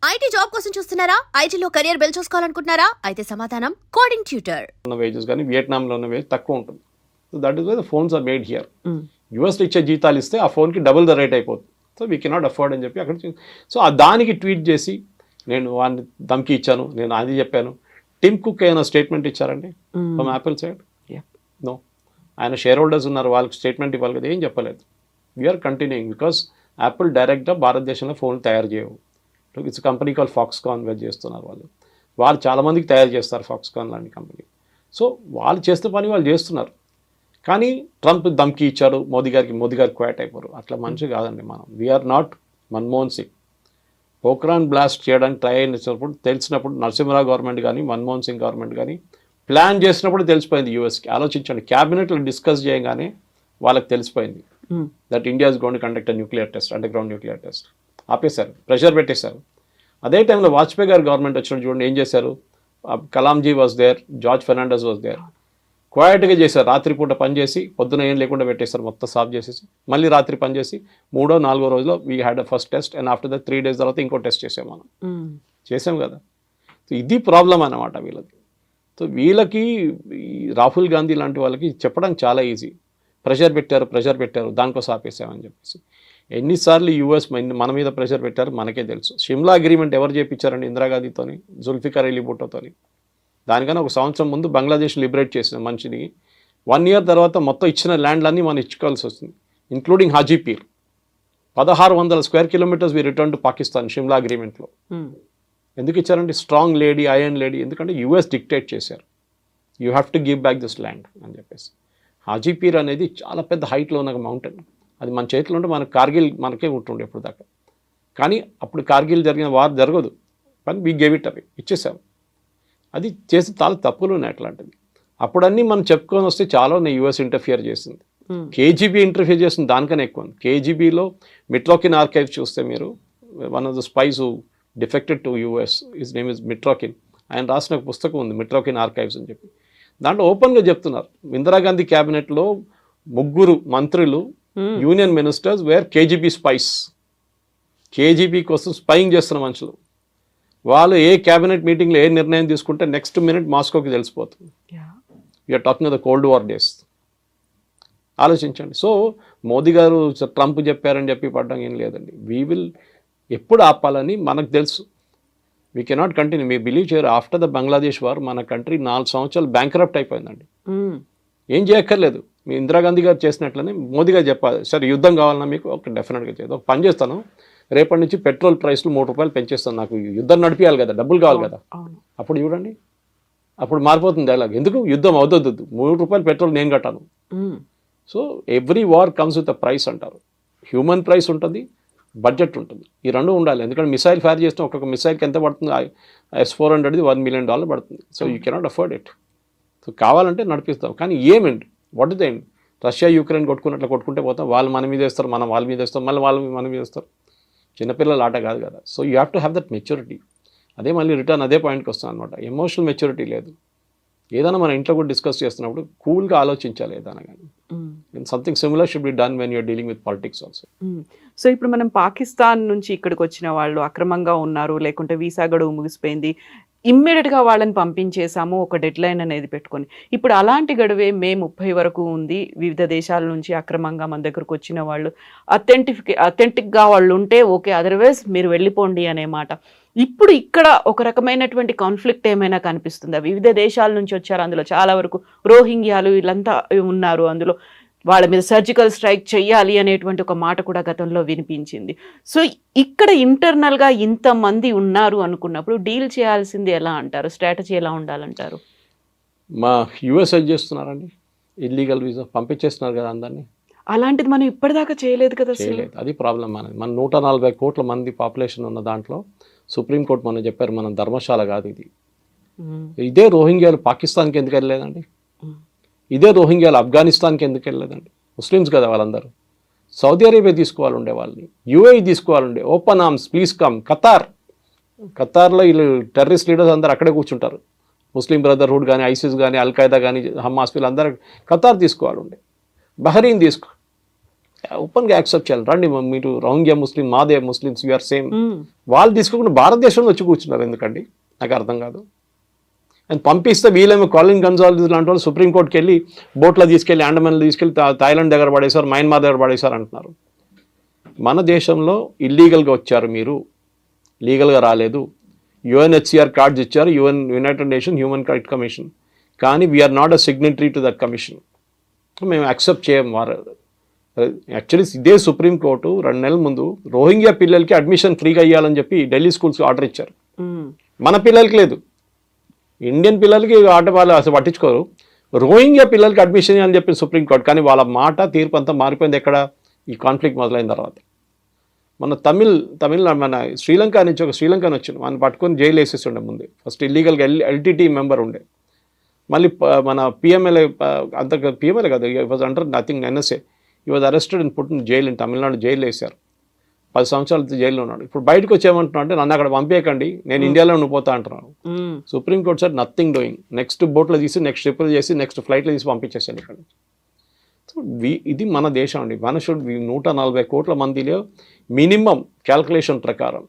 IT job కోసం చూస్తున్నారా? ఐటీలో కెరియర్ బిల్డ్ చూసుకోవాలనుకుంటున్నారా? అయితే సమాధానం కోడింగ్ ట్యూటర్. వేజెస్ కానీ వియట్నాంలో ఉన్న వేజ్ తక్కువ ఉంటుంది. So that is why the phones are made here. యూఎస్లో ఇచ్చే జీతాలు ఇస్తే ఆ ఫోన్కి డబుల్ ద రేట్ అయిపోతుంది. సో వీ కెనాట్ అఫోర్డ్ అని చెప్పి అక్కడ సో దానికి ట్వీట్ చేసి నేను వాడిని ధమ్కి ఇచ్చాను, నేను అది చెప్పాను. టిమ్ కుక్ ఏమైనా స్టేట్మెంట్ ఇచ్చారండి ఫ్రమ్ యాపిల్ సైడ్? నో. ఆయన షేర్ హోల్డర్స్ ఉన్నారు, వాళ్ళకి స్టేట్మెంట్ ఇవ్వాలి కదా, ఏం చెప్పలేదు. వీఆర్ కంటిన్యూయింగ్ బికాస్ యాపిల్ డైరెక్ట్గా భారతదేశంలో ఫోన్లు తయారు చేయవు. It's company call Foxconn where చేస్తున్నారు వాళ్ళు చాలామందికి తయారు చేస్తారు ఫాక్స్కాన్ లాంటి కంపెనీ. సో వాళ్ళు చేస్తే పని వాళ్ళు చేస్తున్నారు. కానీ ట్రంప్ ధమ్కి ఇచ్చాడు మోదీ గారు క్వాట్ అయిపోరు. అట్లా మంచి కాదండి. మనం we are not Manmohan Singh. Pokhran blast చేయడానికి ట్రై అయినప్పుడు తెలిసినప్పుడు నరసింహరావు గవర్నమెంట్ కానీ మన్మోహన్ సింగ్ గవర్నమెంట్ కానీ ప్లాన్ చేసినప్పుడు తెలిసిపోయింది యూఎస్కి. ఆలోచించండి, క్యాబినెట్లో డిస్కస్ చేయగానే వాళ్ళకి తెలిసిపోయింది that India is going to conduct nuclear test, underground nuclear test. ఆపేశారు, ప్రెషర్ పెట్టేశారు. అదే టైంలో వాజ్పేయి గారు గవర్నమెంట్ వచ్చినప్పుడు చూడండి ఏం చేశారు. Kalonji was there, George Fernandes was there. క్వైట్గా చేశారు, రాత్రిపూట పనిచేసి పొద్దున ఏం లేకుండా పెట్టేశారు, మొత్తం సాఫ్ చేసేసి మళ్ళీ రాత్రి పనిచేసి 3వ 4వ రోజులో we had a first test and after the 3 days తర్వాత ఇంకో టెస్ట్ చేసాం మనం. చేసాం కదా. సో ఇది ప్రాబ్లం అన్నమాట వీళ్ళకి. సో వీళ్ళకి రాహుల్ గాంధీ లాంటి వాళ్ళకి చెప్పడానికి చాలా ఈజీ. ప్రెషర్ పెట్టారు దానికోసం ఆపేసామని చెప్పేసి. ఎన్నిసార్లు యూఎస్ మన మీద ప్రెషర్ పెట్టారు మనకే తెలుసు. షిమ్లా అగ్రిమెంట్ ఎవరు చేయించారండి? ఇందిరాగాంధీతోని, జుల్ఫికార్ అలీ భుట్టోతోని. దానికన్నా ఒక సంవత్సరం ముందు బంగ్లాదేశ్ లిబరేట్ చేసిన మనిషిని 1 year తర్వాత మొత్తం ఇచ్చిన ల్యాండ్లన్నీ మనం ఇచ్చుకోవాల్సి వస్తుంది, including Haji Pir. 1600 square kilometers we return to Pakistan Shimla అగ్రిమెంట్లో. ఎందుకు ఇచ్చారండి? Strong lady, iron lady. ఎందుకంటే యూఎస్ డిక్టేట్ చేశారు, you have to give back this land అని చెప్పేసి. హాజీపీర్ అనేది చాలా పెద్ద హైట్లో ఉన్న మౌంటైన్. అది మన చేతిలో ఉంటే మనకు కార్గిల్ మనకే ఉంటుండే ఇప్పుడు దాకా. కానీ అప్పుడు కార్గిల్ జరిగిన వార్ జరగదు, కానీ వీ గేవ్ ఇట్ అవి ఇచ్చేసాం. అది చేసి చాలా తప్పులు ఉన్నాయి అట్లాంటివి. అప్పుడన్నీ మనం చెప్పుకొని వస్తే చాలా యూఎస్ ఇంటర్ఫియర్ చేసింది. కేజీబీ ఇంటర్ఫియర్ చేసింది దానికన్నా ఎక్కువ. కేజీబీలో మిట్రోకిన్ ఆర్కైవ్ చూస్తే మీరు, one of the spice who defected to US, his name is మిట్రోకిన్. ఆయన రాసిన ఒక పుస్తకం ఉంది మిట్రోకిన్ ఆర్కైవ్స్ అని చెప్పి. దాంట్లో ఓపెన్గా చెప్తున్నారు ఇందిరాగాంధీ క్యాబినెట్లో 3 మంత్రులు union ministers were KGB spies. KGB కోసం స్పైయింగ్ చేస్తున్న మనుషులు. వాళ్ళు ఏ క్యాబినెట్ మీటింగ్లో ఏ నిర్ణయం తీసుకుంటే నెక్స్ట్ మినిట్ మాస్కోకి తెలిసిపోతుంది. You're talking the cold war days. ఆలోచించండి. సో మోదీ గారు ట్రంప్ చెప్పారని చెప్పి పడడం ఏం లేదండి. వీ విల్ ఎప్పుడు ఆపాలని మనకు తెలుసు. We cannot continue. Me believe చేయరు, ఆఫ్టర్ ద బంగ్లాదేశ్ వార్ మన కంట్రీ 4 సంవత్సరాలు బ్యాంక్రప్ట్ అయిపోయిందండి. ఏం చేయక్కర్లేదు. మీ ఇందిరాగాంధీ గారు చేసినట్లనే మోదీ గారు చెప్పాలి, సరే యుద్ధం కావాలన్నా మీకు ఒక డెఫినెట్గా చేయదు, ఒక పని చేస్తాను, రేపటి నుంచి పెట్రోల్ ప్రైస్లు 3 రూపాయలు పెంచేస్తాను, నాకు యుద్ధం నడిపించాలి కదా, డబ్బులు కావాలి కదా. అప్పుడు చూడండి, అప్పుడు మారిపోతుంది డైలాగ్. ఎందుకు యుద్ధం అవుతుంది, 3 రూపాయలు పెట్రోల్ నేను కట్టాను. So every war comes with a price అంటారు. హ్యూమన్ ప్రైస్ ఉంటుంది, బడ్జెట్ ఉంటుంది, ఈ రెండు ఉండాలి. ఎందుకంటే మిసైల్ ఫైర్ చేస్తే ఒక్కొక్క మిసైల్కి ఎంత పడుతుంది? S-400ది $1 million పడుతుంది. So you cannot afford it. So కావాలంటే నడిపిస్తాం, కానీ ఏమండి, what is the end? Russia Ukraine కొట్టుకున్నట్లు కొట్టుకుంటే పోతాం, వాళ్ళు మన మీద వేస్తారు, మనం వాళ్ళ మీద వేస్తాం, మళ్ళీ వాళ్ళు మన మీద వేస్తారు. చిన్నపిల్లల ఆట కాదు కదా. So you have to have that maturity. అదే మళ్ళీ రిటర్న్ అదే పాయింట్కి వస్తాను అనమాట. ఎమోషనల్ మెచ్యూరిటీ లేదు. ఏదైనా మన ఇంట్లో కూడా డిస్కస్ చేస్తున్నప్పుడు కూల్గా ఆలోచించాలి ఏదైనా కానీ. Something similar should be done when you're dealing with politics also. So ఇప్పుడు మనం పాకిస్తాన్ నుంచి ఇక్కడికి వచ్చిన వాళ్ళు అక్రమంగా ఉన్నారు, లేకుంటే వీసా గడువు ముగిసిపోయింది, ఇమ్మీడియట్గా వాళ్ళని పంపించేసాము ఒక డెడ్ లైన్ అనేది పెట్టుకొని. ఇప్పుడు అలాంటి గడువే మే 30 వరకు ఉంది. వివిధ దేశాల నుంచి అక్రమంగా మన దగ్గరకు వచ్చిన వాళ్ళు అథెంటిక్గా వాళ్ళు ఉంటే ఓకే, అదర్వైజ్ మీరు వెళ్ళిపోండి అనే మాట. ఇప్పుడు ఇక్కడ ఒక రకమైనటువంటి కాన్ఫ్లిక్ట్ ఏమైనా కనిపిస్తుందా? వివిధ దేశాల నుంచి వచ్చారు, అందులో చాలా వరకు రోహింగ్యాలు వీళ్ళంతా ఉన్నారు, అందులో వాళ్ళ మీద సర్జికల్ స్ట్రైక్ చెయ్యాలి అనేటువంటి ఒక మాట కూడా గతంలో వినిపించింది. సో ఇక్కడ ఇంటర్నల్గా ఇంతమంది ఉన్నారు అనుకున్నప్పుడు డీల్ చేయాల్సింది ఎలా అంటారు? స్ట్రాటజీ ఎలా ఉండాలంటారు? మా యూఎస్ చేస్తున్నారండి, ఇల్లీగల్ వీసా పంపించేస్తున్నారు కదా అందరినీ. అలాంటిది మనం ఇప్పటిదాకా చేయలేదు కదా. చేయలేదు, అది ప్రాబ్లం. మన 140 కోట్ల మంది పాపులేషన్ ఉన్న దాంట్లో సుప్రీంకోర్టు మనం చెప్పారు, మనం ధర్మశాల కాదు ఇది. ఇదే రోహింగ్యాలు పాకిస్తాన్కి ఎందుకు వెళ్ళలేదండి? ఇదే రోహింగ్యాలు ఆఫ్ఘనిస్తాన్కి ఎందుకు వెళ్ళలేదండి? ముస్లిమ్స్ కదా వాళ్ళందరూ. సౌదీ అరేబియా తీసుకోవాలి ఉండే వాళ్ళని, యూఏఈ తీసుకోవాలండే, ఓపెన్ ఆర్మ్స్ ప్లీజ్ కమ్. ఖతార్లో వీళ్ళు టెర్రరిస్ట్ లీడర్స్ అందరూ అక్కడే కూర్చుంటారు. ముస్లిం బ్రదర్హుడ్ కానీ, ఐసిస్ కానీ, అల్ఖైదా కానీ, హమాస్ వీళ్ళందరూ ఖతార్ తీసుకోవాలి ఉండే, బహరీన్ తీసుకో. ఓపెన్గా యాక్సెప్ట్ చేయాలి. రండి మీరు రోహింగ్యా ముస్లిం, మాదే ముస్లిమ్స్, యూఆర్ సేమ్. వాళ్ళు తీసుకోకుండా భారతదేశంలో వచ్చి కూర్చున్నారు ఎందుకండి? నాకు అర్థం కాదు. అండ్ పంపిస్తే వీళ్ళేమో కాలిన్ గన్జాల్స్ లాంటి వాళ్ళు సుప్రీంకోర్టుకి వెళ్ళి బోట్లో తీసుకెళ్ళి అండమాన్లో తీసుకెళ్ళి థాయిలాండ్ దగ్గర పడేశారు, మయన్మార్ దగ్గర పడేశారు అంటున్నారు. మన దేశంలో ఇల్లీగల్గా వచ్చారు, మీరు లీగల్గా రాలేదు. యుఎన్హెచ్సిఆర్ కార్డ్స్ ఇచ్చారు, united nation human right commission, కానీ we're not a signatory to that commission. మేము యాక్సెప్ట్ చేయం. వారు యాక్చువల్లీ ఇదే సుప్రీంకోర్టు 2 నెలల ముందు రోహింగ్యా పిల్లలకి అడ్మిషన్ ఫ్రీగా ఇవ్వాలని చెప్పి ఢిల్లీ స్కూల్స్కి ఆర్డర్ ఇచ్చారు. మన పిల్లలకి లేదు, ఇండియన్ పిల్లలకి ఆట వాళ్ళు అసలు పట్టించుకోరు. రోహింగ్యా పిల్లలకి అడ్మిషన్ ఇవ్వాలని చెప్పి సుప్రీంకోర్టు, కానీ వాళ్ళ మాట తీర్పు అంతా మారిపోయింది ఎక్కడ? ఈ కాన్ఫ్లిక్ట్ మొదలైన తర్వాత. మన మన శ్రీలంక నుంచి ఒక శ్రీలంకని వచ్చింది, మనం పట్టుకొని జైలు వేసేసి ఉండే ముందే. ఫస్ట్ ఇల్లీగల్గా ఎల్టీటీ మెంబర్ ఉండే, మళ్ళీ మన పిఎంఎల్ఏ అంత పిఎంఎల్ఏ కాదు, వాజ్ అండర్ నథింగ్ ఎన్ఎస్ఏ, ఈ was arrested and put in jail in Tamil Nadu. Jail వేశారు, 10 సంవత్సరాలు జైల్లో ఉన్నాడు. ఇప్పుడు బయటకు వచ్చేమంటున్నా అంటే నన్ను అక్కడ పంపేయకండి, నేను ఇండియాలో ఉండిపోతా అంటున్నాను. Supreme court sir nothing doing, next బోట్లో తీసి నెక్స్ట్ ట్రిపుల్ చేసి నెక్స్ట్ ఫ్లైట్లో తీసి పంపించేసాను ఇక్కడ. సో ఇది మన దేశం అండి. మన 140 కోట్ల మందిలో మినిమం క్యాల్కులేషన్ ప్రకారం,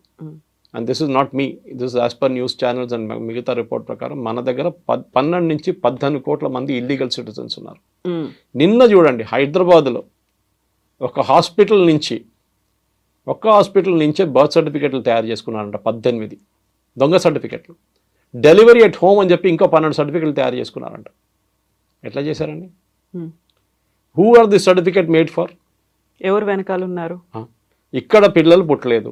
and this is not me, this as per news channels and మిగతా రిపోర్ట్ ప్రకారం మన దగ్గర 12 నుంచి 18 కోట్ల మంది ఇల్లీగల్ సిటిజన్స్ ఉన్నారు. నిన్న చూడండి హైదరాబాద్లో ఒక హాస్పిటల్ నుంచే బర్త్ సర్టిఫికెట్లు తయారు చేసుకున్నారంట, 18 దొంగ సర్టిఫికెట్లు. డెలివరీ ఎట్ హోమ్ అని చెప్పి ఇంకో 12 సర్టిఫికెట్లు తయారు చేసుకున్నారంట. ఎట్లా చేశారండి? Who are the certificate made for? ఎవరు వెనకాల ఉన్నారు? ఇక్కడ పిల్లలు పుట్టలేదు,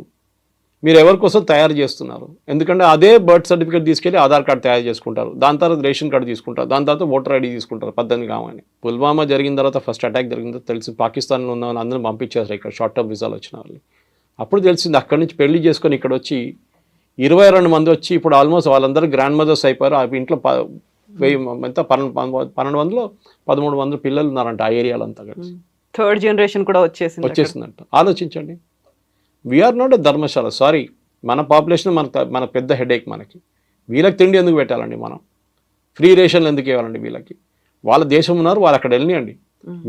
మీరు ఎవరి కోసం తయారు చేస్తున్నారు? ఎందుకంటే అదే బర్త్ సర్టిఫికేట్ తీసుకెళ్ళి ఆధార్ కార్డు తయారు చేసుకుంటారు, దాని తర్వాత రేషన్ కార్డు తీసుకుంటారు, దాని తర్వాత ఓటర్ ఐడి తీసుకుంటారు. 18 కావని పుల్వామా జరిగిన తర్వాత, ఫస్ట్ అటాక్ జరిగిన తర్వాత తెలిసి పాకిస్తాన్లో ఉన్న వాళ్ళు అందరూ పంపించారు ఇక్కడ షార్ట్ టర్మ్ వీసాలు వచ్చిన వాళ్ళు. అప్పుడు తెలిసింది అక్కడి నుంచి పెళ్లి చేసుకొని ఇక్కడ వచ్చి 22 మంది వచ్చి ఇప్పుడు ఆల్మోస్ట్ వాళ్ళందరూ గ్రాండ్ మదర్స్ అయిపోయారు. ఆ ఇంట్లో 1200-1300 పిల్లలు ఉన్నారంట ఆ ఏరియాలో అంతా కలిసి. థర్డ్ జనరేషన్ కూడా వచ్చేసిందంట. ఆలోచించండి. We are not a dharamshala. Sorry, మన పాపులేషన్ మన పెద్ద హెడేక్ మనకి. వీళ్ళకి తిండి ఎందుకు పెట్టాలండి? మనం ఫ్రీ రేషన్లు ఎందుకు ఇవ్వాలండి వీళ్ళకి? వాళ్ళ దేశం ఉన్నారు, వాళ్ళు అక్కడ వెళ్ళియండి.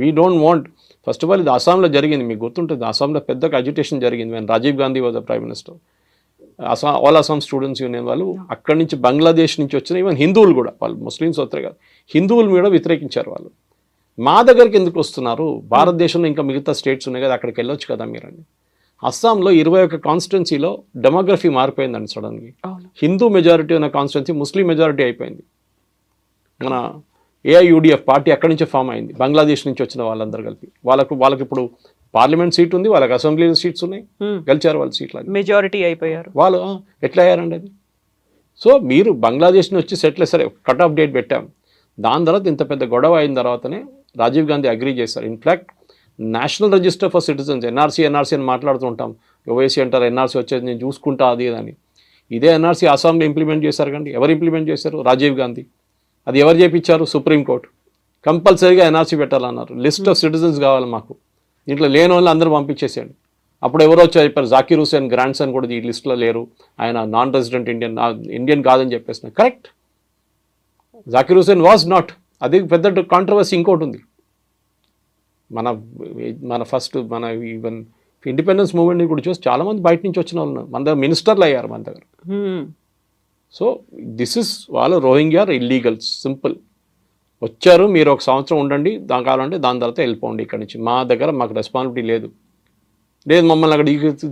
We don't want. First of all ఇది అస్సాంలో జరిగింది, మీకు గుర్తుంటుంది. అస్సాంలో పెద్ద అజిటేషన్ జరిగింది when Rajiv Gandhi was the prime minister. All Assam students union వాళ్ళు అక్కడి నుంచి బంగ్లాదేశ్ నుంచి వచ్చిన ఈవెన్ హిందువులు కూడా, వాళ్ళు ముస్లిమ్స్ వస్తారు కాదు, హిందువులు కూడా వ్యతిరేకించారు వాళ్ళు. మా దగ్గరికి ఎందుకు వస్తున్నారు? భారతదేశంలో ఇంకా మిగతా స్టేట్స్ ఉన్నాయి కదా, అక్కడికి వెళ్ళొచ్చు కదా మీరండి. అస్సాంలో 21 కాన్స్టిట్యున్సీలో డెమోగ్రఫీ మారిపోయిందండి సడన్గా. హిందూ మెజారిటీ ఉన్న కాన్స్టిట్యున్సీ ముస్లిం మెజారిటీ అయిపోయింది. మన ఏఐయుడిఎఫ్ పార్టీ అక్కడి నుంచే ఫామ్ అయింది, బంగ్లాదేశ్ నుంచి వచ్చిన వాళ్ళందరూ కలిపి. వాళ్ళకి ఇప్పుడు పార్లమెంట్ సీట్ ఉంది, వాళ్ళకి అసెంబ్లీ సీట్స్ ఉన్నాయి, గెలిచారు వాళ్ళు సీట్లు, మెజారిటీ అయిపోయారు వాళ్ళు. ఎట్లా అయ్యారండి అది? సో మీరు బంగ్లాదేశ్ నుంచి వచ్చి సెటిల్ సరే కట్ ఆఫ్ డేట్ పెట్టాం, దాని తర్వాత ఇంత పెద్ద గొడవ అయిన తర్వాతనే రాజీవ్ గాంధీ అగ్రీ చేశారు. In fact national register for citizens, NRC అని మాట్లాడుతుంటాం, ఓవైసీ అంటారు, ఎన్ఆర్సీ వచ్చేది నేను చూసుకుంటా అది అని. ఇదే ఎన్ఆర్సీ అస్సాంలో ఇంప్లిమెంట్ చేశారు కండి. ఎవరు ఇంప్లిమెంట్ చేశారు? రాజీవ్ గాంధీ. అది ఎవరు చేయించారు? సుప్రీంకోర్టు. కంపల్సరీగా ఎన్ఆర్సీ పెట్టాలన్నారు. లిస్ట్ ఆఫ్ సిటిజన్స్ కావాలి మాకు, దీంట్లో లేని వాళ్ళు అందరూ పంపించేసేయండి. అప్పుడు ఎవరో వచ్చి చెప్పారు, జాకీర్ హుసేన్ గ్రాండ్ సన్ కూడా ఈ లిస్టులో లేరు, ఆయన నాన్ రెసిడెంట్ ఇండియన్ కాదని చెప్పేసిన. Correct, Zakir Hussain was not. అది పెద్ద కాంట్రవర్సీ ఇంకోటి ఉంది. మన ఫస్ట్ ఈవెన్ ఇండిపెండెన్స్ మూవ్మెంట్ కూడా చూసి చాలామంది బయట నుంచి వచ్చిన వాళ్ళు మన దగ్గర మినిస్టర్లు అయ్యారు మన దగ్గర. సో దిస్ ఇస్ వాళ్ళు రోహింగ్యా ఇల్లీగల్స్, సింపుల్. వచ్చారు, మీరు 1 సంవత్సరం ఉండండి, దాని కావాలంటే దాని తర్వాత వెళ్ళిపోండి ఇక్కడి నుంచి. మా దగ్గర మాకు రెస్పాన్సిబిలిటీ లేదు, మమ్మల్ని అక్కడ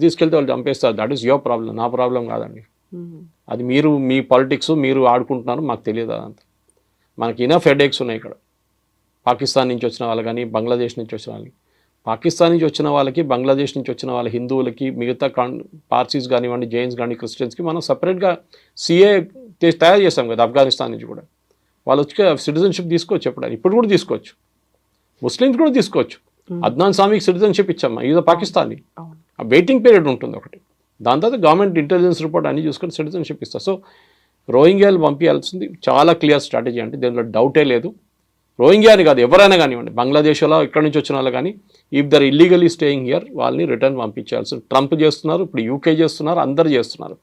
తీసుకెళ్తే వాళ్ళు చంపేస్తారు. దట్ ఈస్ యువర్ ప్రాబ్లం, నా ప్రాబ్లం కాదండి. అది మీరు మీ పాలిటిక్స్ మీరు ఆడుకుంటున్నారు, మాకు తెలియదు అదంతా. మనకి ఇనఫ్ హెడేక్స్ ఉన్నాయి ఇక్కడ. పాకిస్తాన్ నుంచి వచ్చిన వాళ్ళు కానీ, బంగ్లాదేశ్ నుంచి వచ్చిన వాళ్ళకి, పాకిస్తాన్ నుంచి వచ్చిన వాళ్ళకి, బంగ్లాదేశ్ నుంచి వచ్చిన వాళ్ళ హిందువులకి, మిగతా పార్సీస్ కానివ్వండి, జైన్స్ కానీ, క్రిస్టియన్స్కి మనం సపరేట్గా సిఏ తయారు చేస్తాం కదా. ఆఫ్ఘనిస్తాన్ నుంచి కూడా వాళ్ళు వచ్చి సిటిజన్షిప్ తీసుకోవచ్చు, ఇప్పుడు కూడా తీసుకోవచ్చు. ముస్లిమ్స్ కూడా తీసుకోవచ్చు. అద్నాన్ సామీకి సిటిజన్షిప్ ఇచ్చామా, ఇది పాకిస్తానీ. ఆ వెయిటింగ్ పీరియడ్ ఉంటుంది ఒకటి, దాని తర్వాత గవర్నమెంట్ ఇంటెలిజెన్స్ రిపోర్ట్ అన్ని చూసుకొని సిటిజన్షిప్ ఇస్తారు. సో రోహింగ్యాలు పంపించాల్సింది చాలా క్లియర్ స్ట్రాటజీ అంటే దీనిలో డౌటే లేదు. రోహింగ్యా అని కాదు, ఎవరైనా కానివ్వండి, బంగ్లాదేశ్లో ఇక్కడి నుంచి వచ్చిన వాళ్ళు కానీ, if they're illegally staying here వాళ్ళని రిటర్న్ పంపించాల్సి. ట్రంప్ చేస్తున్నారు, ఇప్పుడు యూకే చేస్తున్నారు, అందరు చేస్తున్నారు.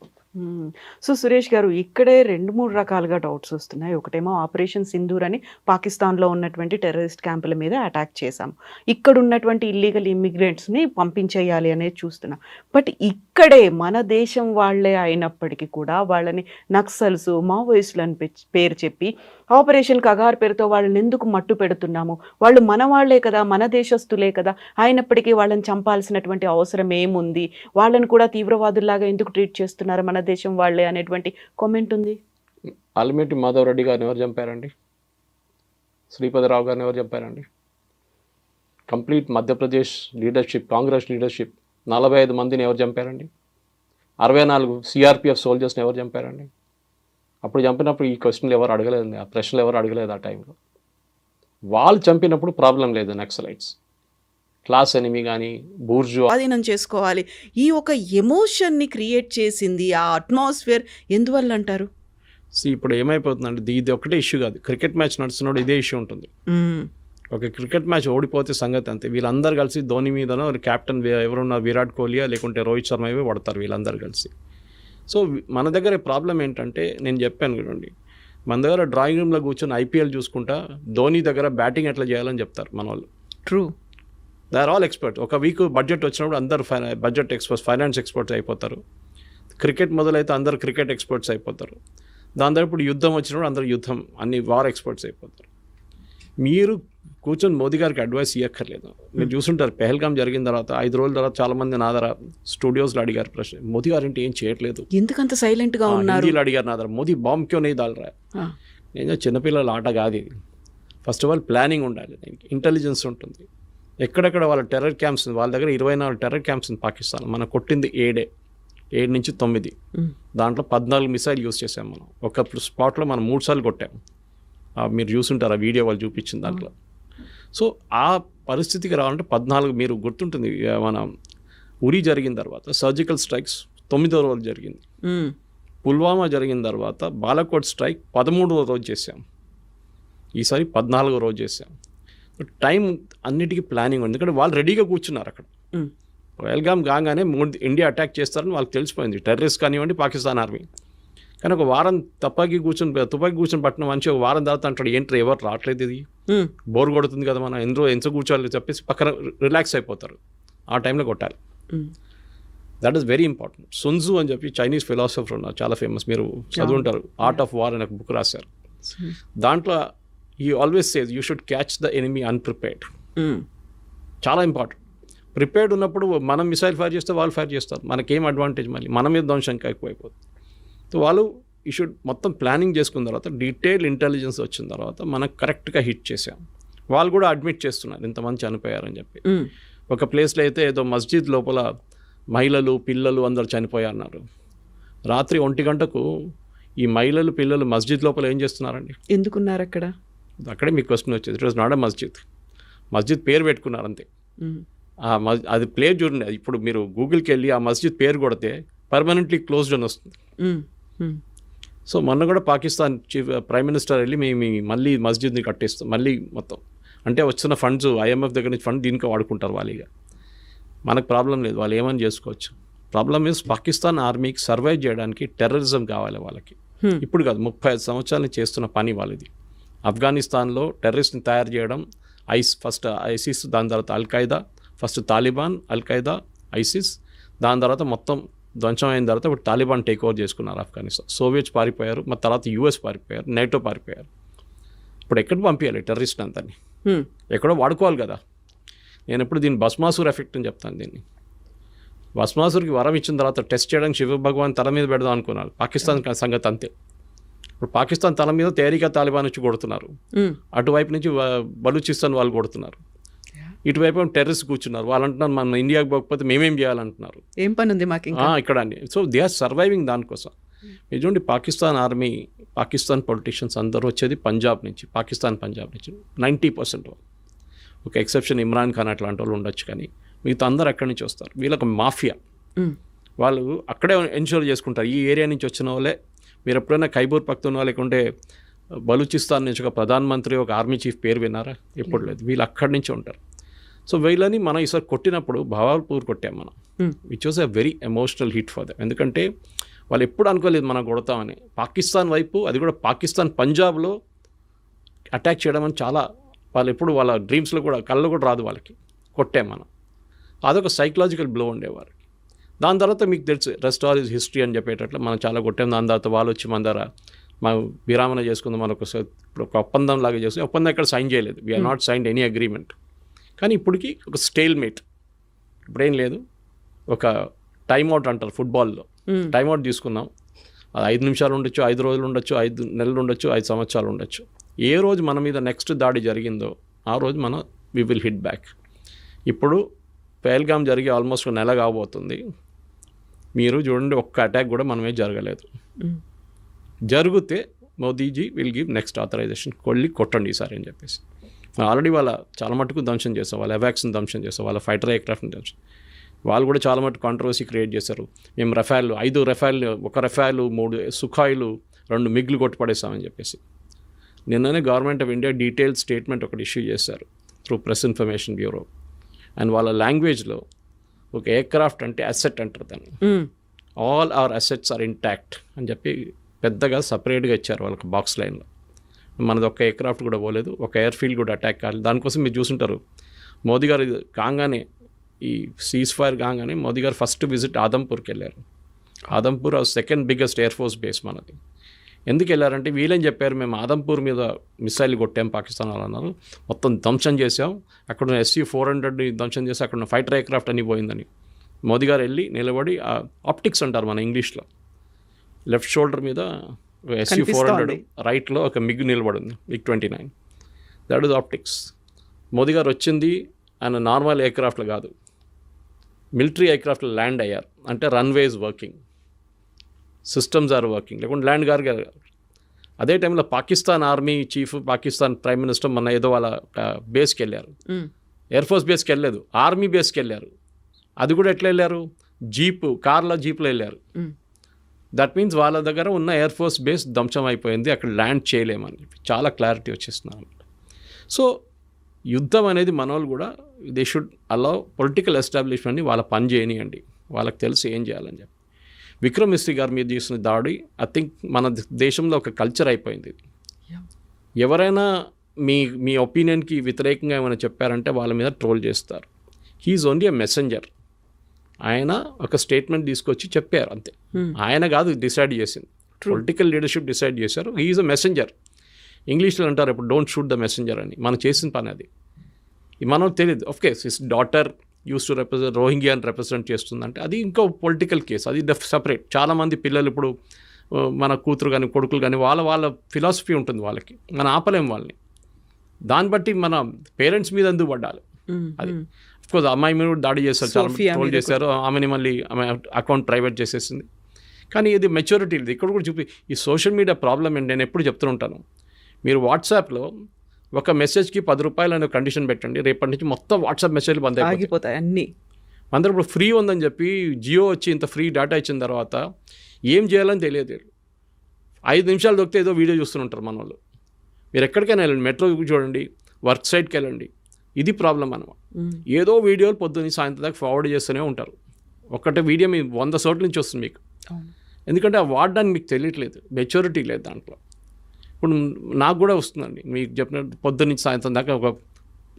సో సురేష్ గారు ఇక్కడే 2-3 రకాలుగా డౌట్స్ వస్తున్నాయి. ఒకటేమో ఆపరేషన్ సింధూర్ అని పాకిస్తాన్లో ఉన్నటువంటి టెర్రరిస్ట్ క్యాంపుల మీద అటాక్ చేశాం. ఇక్కడ ఉన్నటువంటి ఇల్లీగల్ ఇమ్మిగ్రెంట్స్ని పంపించేయాలి అనేది చూస్తున్నాం. బట్ ఇక్కడే మన దేశం వాళ్ళే అయినప్పటికీ కూడా వాళ్ళని నక్సల్స్, మావోయిస్టులు అని పేరు చెప్పి ఆపరేషన్ కగార్ పేరుతో వాళ్ళని ఎందుకు మట్టు పెడుతున్నాము? వాళ్ళు మన వాళ్లే కదా, మన దేశస్తులే కదా, అయినప్పటికీ వాళ్ళని చంపాల్సినటువంటి అవసరం ఏముంది? వాళ్ళని కూడా తీవ్రవాదుల్లాగా ఎందుకు ట్రీట్ చేస్తున్నారు మన దేశం వాళ్ళే అనేటువంటి కామెంట్ ఉంది. ఆల్మేటి మాధవ్ రెడ్డి గారిని ఎవరు చంపారండి? శ్రీపతిరావు గారిని ఎవరు చంపారండి? Complete Madhya Pradesh leadership, Congress leadership 45 మందిని ఎవరు చంపారండి? 64 సిఆర్పిఎఫ్ సోల్జర్స్ని ఎవరు చంపారండి? అప్పుడు చంపినప్పుడు ఈ క్వశ్చన్లు ఎవరు అడగలేదండి, ఆ ప్రశ్నలు ఎవరు అడగలేదు ఆ టైంలో. వాళ్ళు చంపినప్పుడు ప్రాబ్లం లేదు. నక్సలైట్స్ క్లాస్ ఎనిమి కానీ బూర్జువా స్వాధీనం చేసుకోవాలి. ఈ ఒక ఎమోషన్ని క్రియేట్ చేసింది ఆ అట్మాస్ఫియర్ ఎందువల్ల అంటారు? ఇప్పుడు ఏమైపోతుందంటే ఇది ఒకటే ఇష్యూ కాదు. క్రికెట్ మ్యాచ్ నడుస్తున్నప్పుడు ఇదే ఇష్యూ ఉంటుంది. ఒక క్రికెట్ మ్యాచ్ ఓడిపోతే సంగతి అంతే. వీళ్ళందరూ కలిసి ధోని మీదనో కెప్టెన్ ఎవరున్నా విరాట్ కోహ్లీయా లేకుంటే రోహిత్ శర్మ ఇవే పడతారు వీళ్ళందరూ కలిసి. సో మన దగ్గర ప్రాబ్లం ఏంటంటే నేను చెప్పాను కదండి, మన దగ్గర డ్రాయింగ్ రూమ్లో కూర్చొని ఐపీఎల్ చూసుకుంటా ధోని దగ్గర బ్యాటింగ్ ఎట్లా చేయాలని చెప్తారు మన వాళ్ళు. True, they are all expert. ఒక వీక్ బడ్జెట్ వచ్చినప్పుడు అందరు బడ్జెట్ ఎక్స్పర్ట్స్, ఫైనాన్స్ ఎక్స్పర్ట్స్ అయిపోతారు. క్రికెట్ మొదలైతే అందరు క్రికెట్ ఎక్స్పర్ట్స్ అయిపోతారు. దాని తర్వాత ఇప్పుడు యుద్ధం వచ్చినప్పుడు అందరు యుద్ధం అన్ని వార్ ఎక్స్పర్ట్స్ అయిపోతారు. మీరు కూర్చొని మోదీ గారికి అడ్వైస్ ఇవ్వక్కర్లేదు. మీరు చూసుంటారు పెహల్గాం జరిగిన తర్వాత 5 రోజుల తర్వాత చాలామంది నా దగ్గర స్టూడియోస్లో అడిగారు ప్రశ్న, మోదీ గారు అంటే ఏం చేయట్లేదు, ఎందుకంత సైలెంట్గా ఉన్నారు? హిందీలో అడిగారు నా దగ్గర, మోదీ బాంబ్ క్యో नहीं डाल रहा है. నేను చిన్నపిల్లల ఆట కాదు ఇది. ఫస్ట్ ఆఫ్ ఆల్ ప్లానింగ్ ఉండాలి, దానికి ఇంటెలిజెన్స్ ఉంటుంది. ఎక్కడెక్కడ వాళ్ళ టెర్రర్ క్యాంప్స్, వాళ్ళ దగ్గర 24 టెర్రర్ క్యాంప్స్ ఉంది పాకిస్తాన్. మనం కొట్టింది 7 నుంచి 9, దాంట్లో 14 మిసైల్ యూస్ చేసాం మనం. ఒక స్పాట్లో మనం 3 సార్లు కొట్టాం. మీరు చూసుంటారు ఆ వీడియో వాళ్ళు చూపించిన దాంట్లో. సో ఆ పరిస్థితికి రావాలంటే 14, మీరు గుర్తుంటుంది మన ఉరి జరిగిన తర్వాత సర్జికల్ స్ట్రైక్స్ 9వ రోజు జరిగింది. పుల్వామా జరిగిన తర్వాత బాలాకోట్ స్ట్రైక్ 13వ రోజు చేసాం. ఈసారి 14వ రోజు చేసాం. టైం అన్నిటికీ ప్లానింగ్ ఉంది, ఎందుకంటే వాళ్ళు రెడీగా కూర్చున్నారు అక్కడ. పహల్గాం కాగానే ఇండియా అటాక్ చేస్తారని వాళ్ళకి తెలిసిపోయింది, టెర్రరిస్ట్ కానివ్వండి పాకిస్తాన్ ఆర్మీ. కానీ ఒక వారం తుపాకీ కూర్చొని పట్టిన మనిషి ఒక వారం తర్వాత అంటాడు, ఏంటి ఎవరు రావట్లేదు, ఇది బోర్ కొడుతుంది కదా, మనం ఎంత కూర్చోాలి చెప్పేసి పక్కన రిలాక్స్ అయిపోతారు. ఆ టైంలో కొట్టాలి. That is very important. Sun Tzu అని చెప్పి చైనీస్ ఫిలాసఫర్ ఉన్నారు, చాలా ఫేమస్, మీరు చదువుంటారు. ఆర్ట్ ఆఫ్ వార్ అనే ఒక బుక్ రాశారు. దాంట్లో ఈ always says you should catch the enemy unprepared. చాలా ఇంపార్టెంట్. ప్రిపేర్డ్ ఉన్నప్పుడు మనం మిసైల్ ఫైర్ చేస్తే వాళ్ళు ఫైర్ చేస్తారు, మనకేం అడ్వాంటేజ్? మళ్ళీ మన మీద ధ్వంసం ఎక్కువైపోతుంది. సో వాళ్ళు ఈ షుడ్ మొత్తం ప్లానింగ్ చేసుకున్న తర్వాత, డీటెయిల్ ఇంటెలిజెన్స్ వచ్చిన తర్వాత మనకు కరెక్ట్గా హిట్ చేసాం. వాళ్ళు కూడా అడ్మిట్ చేస్తున్నారు ఇంతమంది చనిపోయారని చెప్పి. ఒక ప్లేస్లో అయితే ఏదో మస్జిద్ లోపల మహిళలు పిల్లలు అందరు చనిపోయారన్నారు. రాత్రి 1 గంటకు ఈ మహిళలు పిల్లలు మస్జిద్ లోపల ఏం చేస్తున్నారండి? ఎందుకున్నారు అక్కడ? అక్కడే మీకు క్వశ్చన్ వచ్చేది. ఇట్ వాజ్ నాట్ ఎ మస్జిద్ పేరు పెట్టుకున్నారు అంతే. అది ప్లేస్ చూడండి. ఇప్పుడు మీరు గూగుల్కి వెళ్ళి ఆ మస్జిద్ పేరు కొడితే పర్మనెంట్లీ క్లోజ్డ్ అని వస్తుంది. సో మొన్న కూడా పాకిస్తాన్ ప్రైమ్ మినిస్టర్ వెళ్ళి మేము మళ్ళీ మస్జిద్ని కట్టేస్తాం మళ్ళీ మొత్తం, అంటే వచ్చిన ఫండ్స్ ఐఎంఎఫ్ దగ్గర నుంచి ఫండ్ దీనికి వాడుకుంటారు వాళ్ళు. ఇక మనకు ప్రాబ్లం లేదు, వాళ్ళు ఏమని చేసుకోవచ్చు. ప్రాబ్లం ఈజ్ పాకిస్తాన్ ఆర్మీకి సర్వైవ్ చేయడానికి టెర్రరిజం కావాలి వాళ్ళకి. ఇప్పుడు కాదు, 35 సంవత్సరాల నుంచి చేస్తున్న పని వాళ్ళది. ఆఫ్ఘనిస్తాన్లో టెర్రరిస్ట్ని తయారు చేయడం, ఫస్ట్ ఐసిస్, దాని తర్వాత Al-Qaeda, first Taliban, Al-Qaeda, ISIS, దాని తర్వాత మొత్తం ధ్వంసం అయిన తర్వాత ఇప్పుడు తాలిబాన్ టేక్ ఓవర్ చేసుకున్నారు ఆఫ్ఘనిస్తాన్. సోవియట్స్ పారిపోయారు, మరి తర్వాత యుఎస్ పారిపోయారు, నేటో పారిపోయారు. ఇప్పుడు ఎక్కడికి పంపించాలి టెర్రరిస్ట్ అంతని? ఎక్కడో వాడుకోవాలి కదా. నేను ఎప్పుడు దీన్ని భస్మాసుర్ ఎఫెక్ట్ అని చెప్తాను. దీన్ని భస్మాసుర్కి వరం ఇచ్చిన తర్వాత టెస్ట్ చేయడానికి శివ భగవాన్ తల మీద పెడదాం అనుకున్నారు. పాకిస్తాన్ సంగతి అంతే. ఇప్పుడు పాకిస్తాన్ తల మీద తేరిక తాలిబాన్ వచ్చి కొడుతున్నారు, అటువైపు నుంచి బలూచిస్తాన్ వాళ్ళు కొడుతున్నారు, ఇటువైపు టెర్రరిస్ట్ కూర్చున్నారు. వాళ్ళు అంటున్నారు మన ఇండియాకి పోకపోతే మేమేం చేయాలంటున్నారు. ఏం పని ఉంది మాకు ఇక్కడ అని. సో దే ఆర్ సర్వైవింగ్ దానికోసం. చూడండి పాకిస్తాన్ ఆర్మీ, పాకిస్తాన్ పొలిటీషియన్స్ అందరూ వచ్చేది పంజాబ్ నుంచి, పంజాబ్ నుంచి 90%. ఒక ఎక్సెప్షన్ ఇమ్రాన్ ఖాన్ అట్లాంటి వాళ్ళు ఉండొచ్చు, కానీ మిగతా అందరూ అక్కడి నుంచి వస్తారు. వీళ్ళకి మాఫియా, వాళ్ళు అక్కడే ఎన్షూర్ చేసుకుంటారు. ఈ ఏరియా నుంచి వచ్చిన వాళ్ళే. మీరు ఎప్పుడైనా ఖైబర్ పఖ్తూన్ఖా లేకుంటే బలూచిస్తాన్ నుంచి ఒక ప్రధానమంత్రి, ఒక ఆర్మీ చీఫ్ పేరు విన్నారా? ఎప్పుడు లేదు. వీళ్ళు అక్కడి నుంచి ఉంటారు. సో వీళ్ళని మనం ఈసారి కొట్టినప్పుడు భవాల్పూర్ కొట్టాం మనం, which was a very emotional hit for them. ఎందుకంటే వాళ్ళు ఎప్పుడు అనుకోలేదు మనం కొడతామని. పాకిస్తాన్ వైపు, అది కూడా పాకిస్తాన్ పంజాబ్లో అటాక్ చేయడం అని చాలా వాళ్ళు ఎప్పుడు వాళ్ళ డ్రీమ్స్లో కూడా కళ్ళు కూడా రాదు వాళ్ళకి. కొట్టాం మనం. అదొక సైకలాజికల్ బ్లో ఉండేవారు. దాని తర్వాత మీకు తెలుసు రెస్ట్ ఆల్ ఈజ్ హిస్టరీ అని చెప్పేటట్లు మనం చాలా కొట్టాం. దాని తర్వాత వాళ్ళు వచ్చి మన దగ్గర మనం విరామణ చేసుకుందాం, మనం ఇప్పుడు ఒక ఒప్పందం లాగా చేసి ఒప్పందం ఎక్కడ సైన్ చేయలేదు. We are not signed any agreement. కానీ ఇప్పటికీ ఒక స్టేల్ మేట్, ఇప్పుడేం లేదు. ఒక టైమ్అవుట్ అంటారు ఫుట్బాల్లో, టైమ్అవుట్ తీసుకున్నాం. అది 5 నిమిషాలు ఉండొచ్చు, 5 రోజులు ఉండొచ్చు, 5 నెలలు ఉండొచ్చు, 5 సంవత్సరాలు ఉండొచ్చు. ఏ రోజు మన మీద నెక్స్ట్ దాడి జరిగిందో ఆ రోజు మనం వి విల్ హిట్ బ్యాక్. ఇప్పుడు పహల్గామ్ జరిగి ఆల్మోస్ట్ 1 నెల కాబోతుంది. మీరు చూడండి, ఒక్క అటాక్ కూడా మనమే జరగలేదు. జరిగితే Modiji will give next authorisation, కొట్టండి ఈసారి అని చెప్పేసి. ఆల్రెడీ వాళ్ళ చాలా మటుకు ధ్వంసం చేస్తాం, వాళ్ళ ఎవాక్స్ని ధ్వంసం చేస్తాం, వాళ్ళ ఫైటర్ ఎయిర్క్రాఫ్ట్ని ధ్వంసం. వాళ్ళు కూడా చాలా మటుకు కాంట్రవర్సీ క్రియేట్ చేశారు. మేము రఫాల్ 5 రఫాల్, 1 రఫాల్, 3 సుఖాయిలు, 2 మిగ్లు కొట్టుపడేస్తామని చెప్పేసి. నిన్ననే government of India detailed statement ఒకటి ఇష్యూ చేశారు through press information bureau. And వాళ్ళ లాంగ్వేజ్లో ఒక ఎయిర్క్రాఫ్ట్ అంటే అసెట్ అంటారు దాన్ని. All our assets are intact అని చెప్పి పెద్దగా సపరేట్గా ఇచ్చారు వాళ్ళకి బాక్స్ లైన్లో. మనది ఒక్క ఎయిర్క్రాఫ్ట్ కూడా పోలేదు, ఒక ఎయిర్ ఫీల్డ్ కూడా అటాక్ కాలేదు. దానికోసం మీరు చూసుంటారు, మోదీ గారు కాగానే ఈ సీజ్ ఫైర్ కాగానే మోదీ గారు ఫస్ట్ విజిట్ ఆదంపూర్కి వెళ్ళారు. Adampur second biggest air force base మనది. ఎందుకు వెళ్ళారంటే వీళ్ళేం చెప్పారు, మేము ఆదంపూర్ మీద మిసైల్ కొట్టాం పాకిస్తాన్ వాళ్ళు అన్నారు, మొత్తం ధ్వంసం చేసాం, అక్కడ ఉన్న SU-400 ధ్వంసం చేసి అక్కడ ఉన్న ఫైటర్ ఎయిర్క్రాఫ్ట్ అని పోయిందని. మోదీ గారు వెళ్ళి నిలబడి ఆప్టిక్స్ అంటారు మన ఇంగ్లీష్లో, లెఫ్ట్ షోల్డర్ మీద SU-400 రైట్లో ఒక మిగ్ నిలబడింది, MiG-29. That is optics. Modi గారు వచ్చింది ఆయన నార్మల్ ఎయిర్క్రాఫ్ట్లు కాదు, మిలిటరీ ఎయిర్క్రాఫ్ట్లో ల్యాండ్ అయ్యారు. అంటే runways working, systems are working, లేకుంటే ల్యాండ్ గారు. అదే టైంలో Pakistan army chief, Pakistan prime minister మన ఏదో వాళ్ళ బేస్కి వెళ్ళారు, ఎయిర్ ఫోర్స్ బేస్కి వెళ్ళలేదు, ఆర్మీ బేస్కి వెళ్ళారు. అది కూడా ఎట్లా వెళ్ళారు, కార్లో జీప్లో వెళ్ళారు. దట్ మీన్స్ వాళ్ళ దగ్గర ఉన్న ఎయిర్ ఫోర్స్ బేస్ ధ్వంసం అయిపోయింది, అక్కడ ల్యాండ్ చేయలేమని చెప్పి చాలా క్లారిటీ వచ్చేస్తున్నారు అన్నమాట. సో యుద్ధం అనేది మన వాళ్ళు కూడా దే షుడ్ అలౌ పొలిటికల్ ఎస్టాబ్లిష్మెంట్ని వాళ్ళ పని చేయనియండి, వాళ్ళకి తెలిసి ఏం చేయాలని చెప్పి. విక్రమ్ మిస్త్రీ గారి మీద చేసిన దాడి ఐ థింక్ మన దేశంలో ఒక కల్చర్ అయిపోయింది. ఎవరైనా మీ ఒపీనియన్కి వ్యతిరేకంగా ఏమైనా చెప్పారంటే వాళ్ళ మీద ట్రోల్ చేస్తారు. He's only a messenger. ఆయన ఒక స్టేట్మెంట్ తీసుకొచ్చి చెప్పారు అంతే. ఆయన కాదు డిసైడ్ చేసింది, పొలిటికల్ లీడర్షిప్ డిసైడ్ చేశారు. He's a messenger. ఇంగ్లీష్లో అంటారు ఇప్పుడు డోంట్ షూట్ ద మెసెంజర్ అని. మనం చేసిన పని అది. మనం తెలియదు. Of course his daughter used to represent రోహింగ్యాని రిప్రజెంట్ చేస్తుందంటే అది ఇంకో పొలిటికల్ కేసు, అది సపరేట్. చాలామంది పిల్లలు ఇప్పుడు మన కూతురు కానీ కొడుకులు కానీ వాళ్ళ ఫిలాసఫీ ఉంటుంది వాళ్ళకి, మనం ఆపలేం వాళ్ళని. దాన్ని బట్టి మన పేరెంట్స్ మీద ఎందుకు పడ్డాలి. అది అఫ్కోర్స్ అమ్మాయి మీద దాడి చేస్తారు, చాలా ట్రోల్ చేశారు, ఆమెని మళ్ళీ ఆమె అకౌంట్ ప్రైవేట్ చేసేసింది. కానీ ఇది మెచ్యూరిటీ లేదు. ఇక్కడ కూడా చూపి ఈ సోషల్ మీడియా ప్రాబ్లం ఏంటి, నేను ఎప్పుడు చెప్తుంటాను, మీరు వాట్సాప్లో ఒక మెసేజ్కి 10 రూపాయలు అనే కండిషన్ పెట్టండి, రేపటి నుంచి మొత్తం వాట్సాప్ మెసేజ్లు బంద్ అయిపోతాయి అన్నీ. అందరూ ఇప్పుడు ఫ్రీ ఉందని చెప్పి జియో వచ్చి ఇంత ఫ్రీ డేటా ఇచ్చిన తర్వాత ఏం చేయాలని తెలియదు. 5 నిమిషాలు దొరికితే ఏదో వీడియో చూస్తుంటారు మన వాళ్ళు. మీరు ఎక్కడికైనా వెళ్ళండి, మెట్రో చూడండి, వర్క్ సైట్కి వెళ్ళండి, ఇది ప్రాబ్లం అనమాట. ఏదో వీడియోలు పొద్దున్న సాయంత్రం దాకా ఫార్వర్డ్ చేస్తూనే ఉంటారు. ఒక్కటే వీడియో మీ 100 చోట్ల నుంచి వస్తుంది మీకు. ఎందుకంటే ఆ వాడడానికి మీకు తెలియట్లేదు, మెచ్యూరిటీ లేదు దాంట్లో. ఇప్పుడు నాకు కూడా వస్తుందండి, మీకు చెప్పినట్టు పొద్దున్న నుంచి సాయంత్రం దాకా ఒక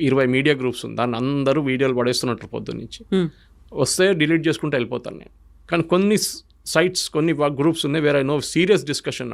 20 మీడియా గ్రూప్స్ ఉంది, దాన్ని అందరూ వీడియోలు పడేస్తున్నట్టు పొద్దున్న నుంచి. వస్తే డిలీట్ చేసుకుంటూ వెళ్ళిపోతాను నేను. కానీ కొన్ని సైట్స్, కొన్ని గ్రూప్స్ ఉన్నాయి వేరే నో సీరియస్ డిస్కషన్